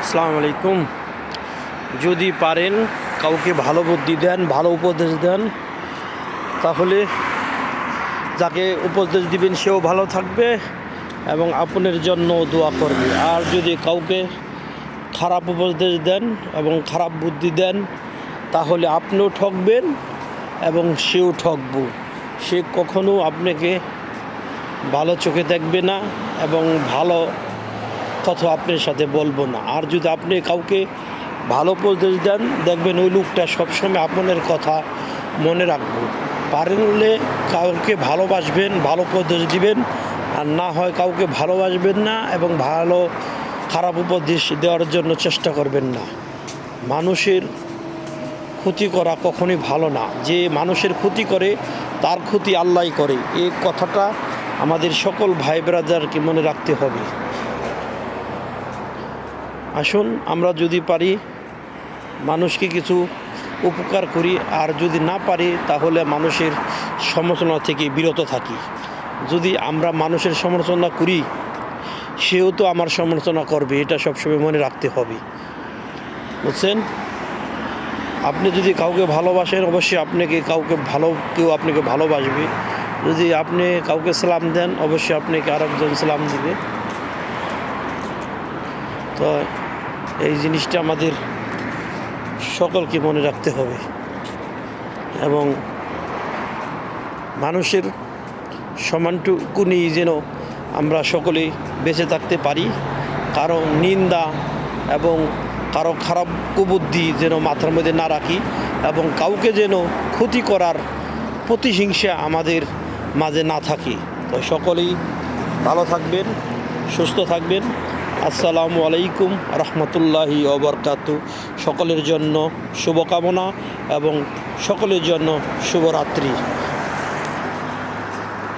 আসসালামু আলাইকুম। যদি পারেন কাউকে ভালো বুদ্ধি দেন, ভালো উপদেশ দেন, তাহলে যাকে উপদেশ দিবেন সেও ভালো থাকবে এবং আপনার জন্য দোয়া করবে। আর যদি কাউকে খারাপ উপদেশ দেন এবং খারাপ বুদ্ধি দেন, তাহলে আপনিও ঠকবেন এবং সেও ঠকব। সে কখনো আপনাকে ভালো চোখে দেখবে না এবং ভালো কথা আপনার সাথে বলবো না। আর যদি আপনি কাউকে ভালো উপদেশ দেন, দেখবেন ওই লোকটা সবসময় আপনার কথা মনে রাখবে। পারলে কাউকে ভালোবাসবেন, ভালো উপদেশ দিবেন, আর না হয় কাউকে ভালোবাসবেন না এবং খারাপ উপদেশ দেওয়ার জন্য চেষ্টা করবেন না। মানুষের ক্ষতি করা কখনোই ভালো না। যে মানুষের ক্ষতি করে তার ক্ষতি আল্লাহই করে, এই কথাটা আমাদের সকল ভাই ব্রাদারকে মনে রাখতে হবে। আসুন আমরা যদি পারি মানুষকে কিছু উপকার করি, আর যদি না পারি তাহলে মানুষের সমালোচনা থেকে বিরত থাকি। যদি আমরা মানুষের সমালোচনা করি, সেও তো আমার সমালোচনা করবে, এটা সবসময় মনে রাখতে হবে, বুঝছেন? আপনি যদি কাউকে ভালোবাসেন, অবশ্যই কেউ আপনাকে ভালোবাসবে। যদি আপনি কাউকে সালাম দেন, অবশ্যই আপনাকে আরেকজন সালাম দেবে। তো এই জিনিসটা আমাদের সকলকে মনে রাখতে হবে এবং মানুষের সমানটুকু নিয়ে যেন আমরা সকলেই বেঁচে থাকতে পারি। কারো নিন্দা এবং কারো খারাপ কুবুদ্ধি যেন মাথার মধ্যে না রাখি এবং কাউকে যেন ক্ষতি করার প্রতিহিংসা আমাদের মাঝে না থাকে। তো সকলেই ভালো থাকবেন, সুস্থ থাকবেন। আসসালামু আলাইকুম রহমতুল্লাহি ওয়া বারাকাতুহু। সকলের জন্য শুভকামনা এবং সকলের জন্য শুভরাত্রি।